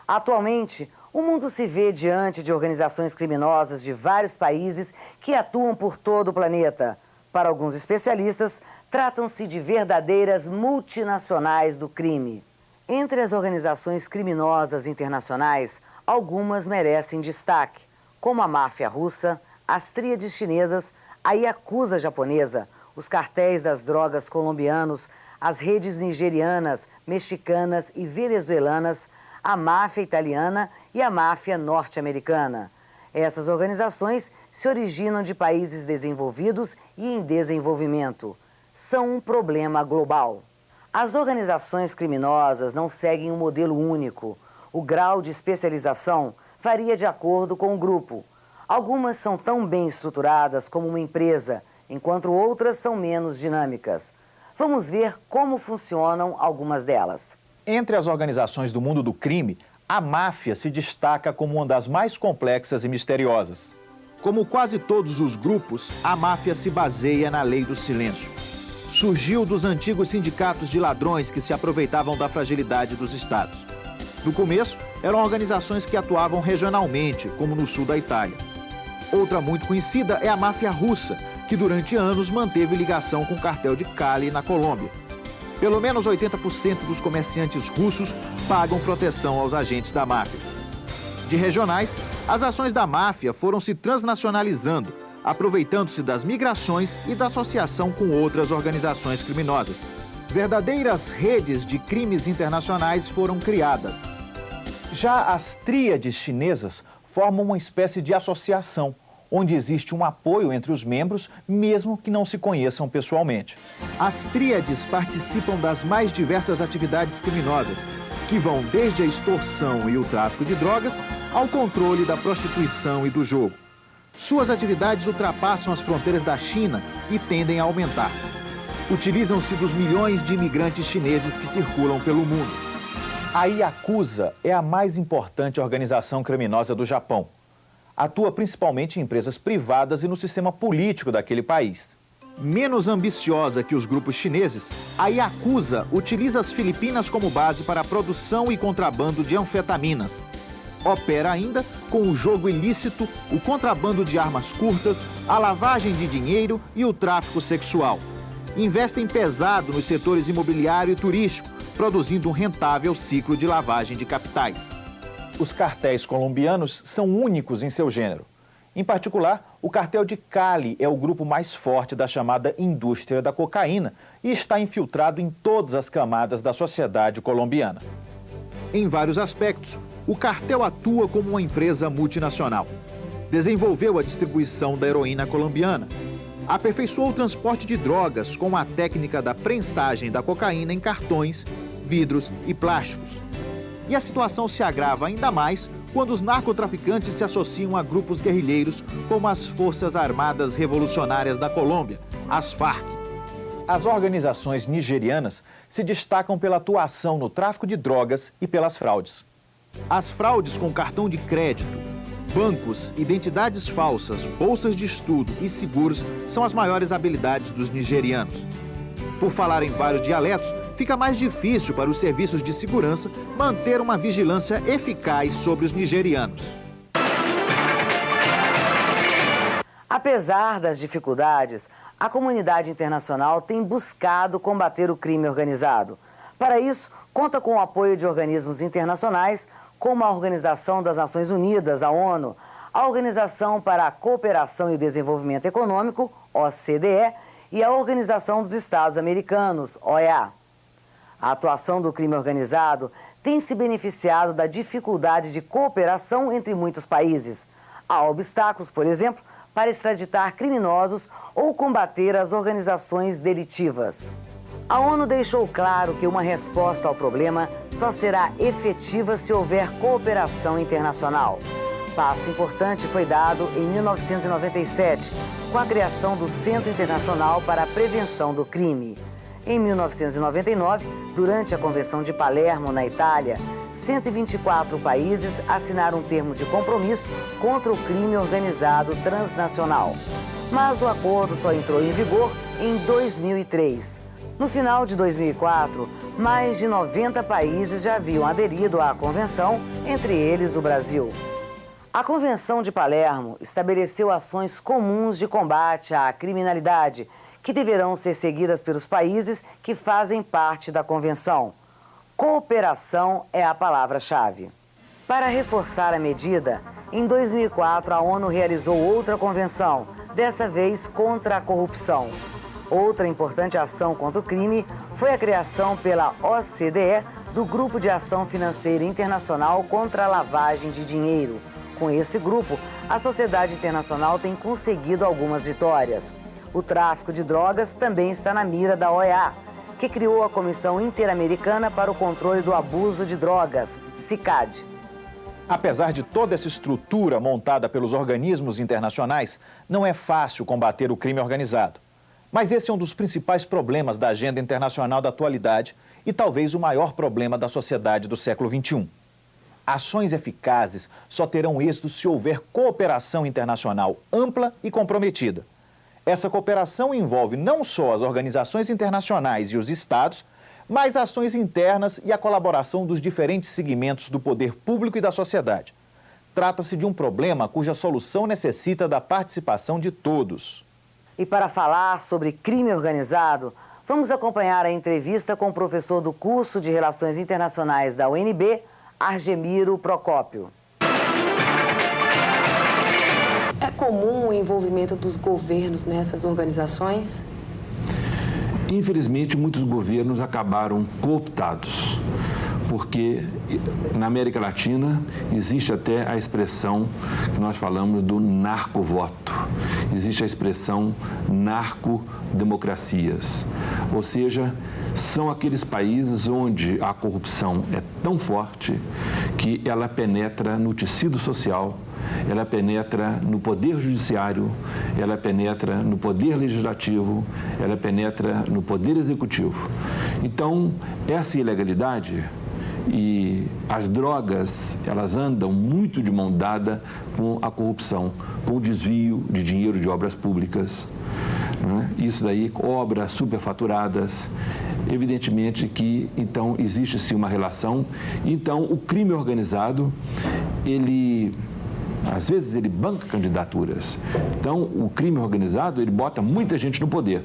Atualmente, o mundo se vê diante de organizações criminosas de vários países que atuam por todo o planeta. Para alguns especialistas, tratam-se de verdadeiras multinacionais do crime. Entre as organizações criminosas internacionais, algumas merecem destaque, como a máfia russa, as tríades chinesas, a Yakuza japonesa, os cartéis das drogas colombianos, as redes nigerianas, mexicanas e venezuelanas, a máfia italiana e a máfia norte-americana. Essas organizações se originam de países desenvolvidos e em desenvolvimento. São um problema global. As organizações criminosas não seguem um modelo único. O grau de especialização varia de acordo com o grupo. Algumas são tão bem estruturadas como uma empresa, enquanto outras são menos dinâmicas. Vamos ver como funcionam algumas delas. Entre as organizações do mundo do crime, a máfia se destaca como uma das mais complexas e misteriosas. Como quase todos os grupos, a máfia se baseia na lei do silêncio. Surgiu dos antigos sindicatos de ladrões que se aproveitavam da fragilidade dos estados. No começo, eram organizações que atuavam regionalmente, como no sul da Itália. Outra muito conhecida é a máfia russa, que durante anos manteve ligação com o cartel de Cali, na Colômbia. Pelo menos 80% dos comerciantes russos pagam proteção aos agentes da máfia. De regionais, as ações da máfia foram se transnacionalizando, aproveitando-se das migrações e da associação com outras organizações criminosas. Verdadeiras redes de crimes internacionais foram criadas. Já as tríades chinesas formam uma espécie de associação, onde existe um apoio entre os membros, mesmo que não se conheçam pessoalmente. As tríades participam das mais diversas atividades criminosas, que vão desde a extorsão e o tráfico de drogas ao controle da prostituição e do jogo. Suas atividades ultrapassam as fronteiras da China e tendem a aumentar. Utilizam-se dos milhões de imigrantes chineses que circulam pelo mundo. A Yakuza é a mais importante organização criminosa do Japão. Atua principalmente em empresas privadas e no sistema político daquele país. Menos ambiciosa que os grupos chineses, a Yakuza utiliza as Filipinas como base para a produção e contrabando de anfetaminas. Opera ainda com o jogo ilícito, o contrabando de armas curtas, a lavagem de dinheiro e o tráfico sexual. Investem pesado nos setores imobiliário e turístico, produzindo um rentável ciclo de lavagem de capitais. Os cartéis colombianos são únicos em seu gênero. Em particular, o cartel de Cali é o grupo mais forte da chamada indústria da cocaína e está infiltrado em todas as camadas da sociedade colombiana. Em vários aspectos, o cartel atua como uma empresa multinacional. Desenvolveu a distribuição da heroína colombiana. Aperfeiçoou o transporte de drogas com a técnica da prensagem da cocaína em cartões, vidros e plásticos. E a situação se agrava ainda mais quando os narcotraficantes se associam a grupos guerrilheiros como as Forças Armadas Revolucionárias da Colômbia, as FARC. As organizações nigerianas se destacam pela atuação no tráfico de drogas e pelas fraudes. As fraudes com cartão de crédito, bancos, identidades falsas, bolsas de estudo e seguros são as maiores habilidades dos nigerianos. Por falar em vários dialetos, fica mais difícil para os serviços de segurança manter uma vigilância eficaz sobre os nigerianos. Apesar das dificuldades, a comunidade internacional tem buscado combater o crime organizado. Para isso, conta com o apoio de organismos internacionais, como a Organização das Nações Unidas, a ONU, a Organização para a Cooperação e o Desenvolvimento Econômico, OCDE, e a Organização dos Estados Americanos, OEA. A atuação do crime organizado tem se beneficiado da dificuldade de cooperação entre muitos países. Há obstáculos, por exemplo, para extraditar criminosos ou combater as organizações delitivas. A ONU deixou claro que uma resposta ao problema só será efetiva se houver cooperação internacional. Passo importante foi dado em 1997, com a criação do Centro Internacional para a Prevenção do Crime. Em 1999, durante a Convenção de Palermo, na Itália, 124 países assinaram um termo de compromisso contra o crime organizado transnacional. Mas o acordo só entrou em vigor em 2003. No final de 2004, mais de 90 países já haviam aderido à convenção, entre eles o Brasil. A Convenção de Palermo estabeleceu ações comuns de combate à criminalidade, que deverão ser seguidas pelos países que fazem parte da convenção. Cooperação é a palavra-chave. Para reforçar a medida, em 2004 a ONU realizou outra convenção, dessa vez contra a corrupção. Outra importante ação contra o crime foi a criação pela OCDE do Grupo de Ação Financeira Internacional contra a Lavagem de Dinheiro. Com esse grupo, a sociedade internacional tem conseguido algumas vitórias. O tráfico de drogas também está na mira da OEA, que criou a Comissão Interamericana para o Controle do Abuso de Drogas, CICAD. Apesar de toda essa estrutura montada pelos organismos internacionais, não é fácil combater o crime organizado. Mas esse é um dos principais problemas da agenda internacional da atualidade e talvez o maior problema da sociedade do século XXI. Ações eficazes só terão êxito se houver cooperação internacional ampla e comprometida. Essa cooperação envolve não só as organizações internacionais e os estados, mas ações internas e a colaboração dos diferentes segmentos do poder público e da sociedade. Trata-se de um problema cuja solução necessita da participação de todos. E para falar sobre crime organizado, vamos acompanhar a entrevista com o professor do curso de Relações Internacionais da UNB, Argemiro Procópio. É comum o envolvimento dos governos nessas organizações? Infelizmente, muitos governos acabaram cooptados, porque na América Latina existe até a expressão que nós falamos do narcovoto, existe a expressão narcodemocracias, ou seja, são aqueles países onde a corrupção é tão forte que ela penetra no tecido social, ela penetra no poder judiciário, ela penetra no poder legislativo, ela penetra no poder executivo. Então, essa ilegalidade e as drogas, elas andam muito de mão dada com a corrupção, com o desvio de dinheiro de obras públicas, né? Isso daí, obras superfaturadas. Evidentemente que, então, existe-se uma relação. Então, o crime organizado, às vezes ele banca candidaturas. Então, o crime organizado, ele bota muita gente no poder.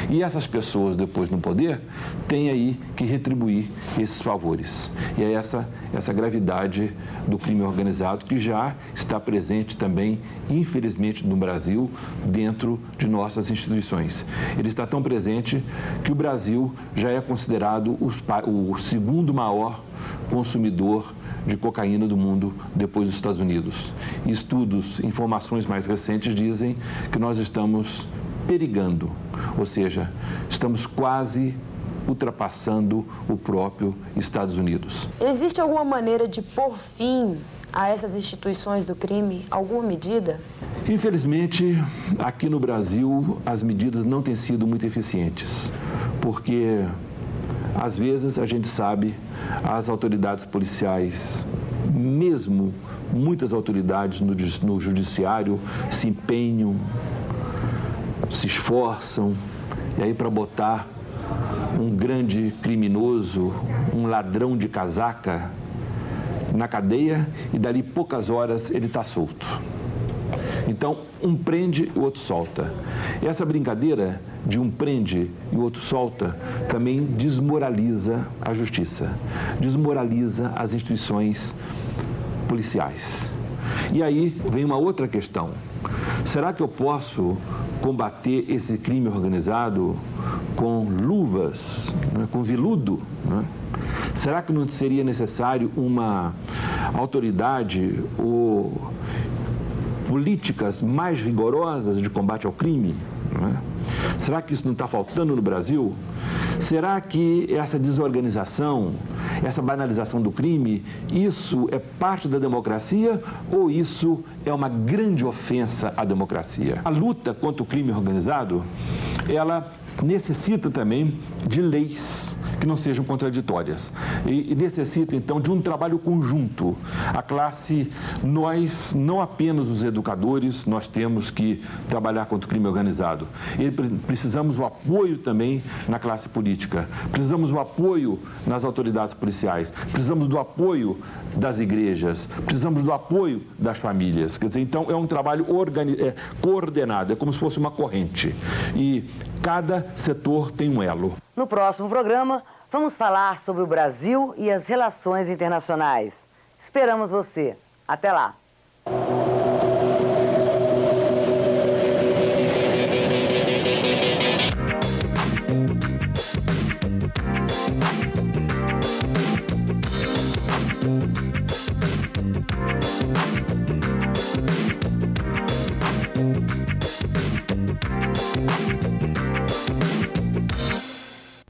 E essas pessoas, depois no poder, têm aí que retribuir esses favores. E é essa gravidade do crime organizado que já está presente também, infelizmente, no Brasil, dentro de nossas instituições. Ele está tão presente que o Brasil já é considerado o segundo maior consumidor de cocaína do mundo, depois dos Estados Unidos. Estudos, informações mais recentes dizem que nós estamos perigando, ou seja, estamos quase ultrapassando o próprio Estados Unidos. Existe alguma maneira de pôr fim a essas instituições do crime? Alguma medida? Infelizmente, aqui no Brasil, as medidas não têm sido muito eficientes, porque às vezes a gente sabe, as autoridades policiais, mesmo muitas autoridades no judiciário, se empenham, se esforçam, e aí para botar um grande criminoso, um ladrão de casaca na cadeia e dali poucas horas ele está solto. Então, um prende e o outro solta. E essa brincadeira de um prende e o outro solta também desmoraliza a justiça, desmoraliza as instituições policiais. E aí vem uma outra questão. Será que eu posso combater esse crime organizado com luvas, né, com veludo, né? Será que não seria necessário uma autoridade ou políticas mais rigorosas de combate ao crime? Né? Será que isso não está faltando no Brasil? Será que essa desorganização, essa banalização do crime, isso é parte da democracia ou isso é uma grande ofensa à democracia? A luta contra o crime organizado, ela necessita também de leis que não sejam contraditórias. E necessita, então, de um trabalho conjunto. A classe, nós, não apenas os educadores, nós temos que trabalhar contra o crime organizado. Precisamos do apoio também na classe política. Precisamos do apoio nas autoridades policiais. Precisamos do apoio das igrejas. Precisamos do apoio das famílias. Quer dizer, então, é um trabalho coordenado, é como se fosse uma corrente. E cada setor tem um elo. No próximo programa, vamos falar sobre o Brasil e as relações internacionais. Esperamos você. Até lá!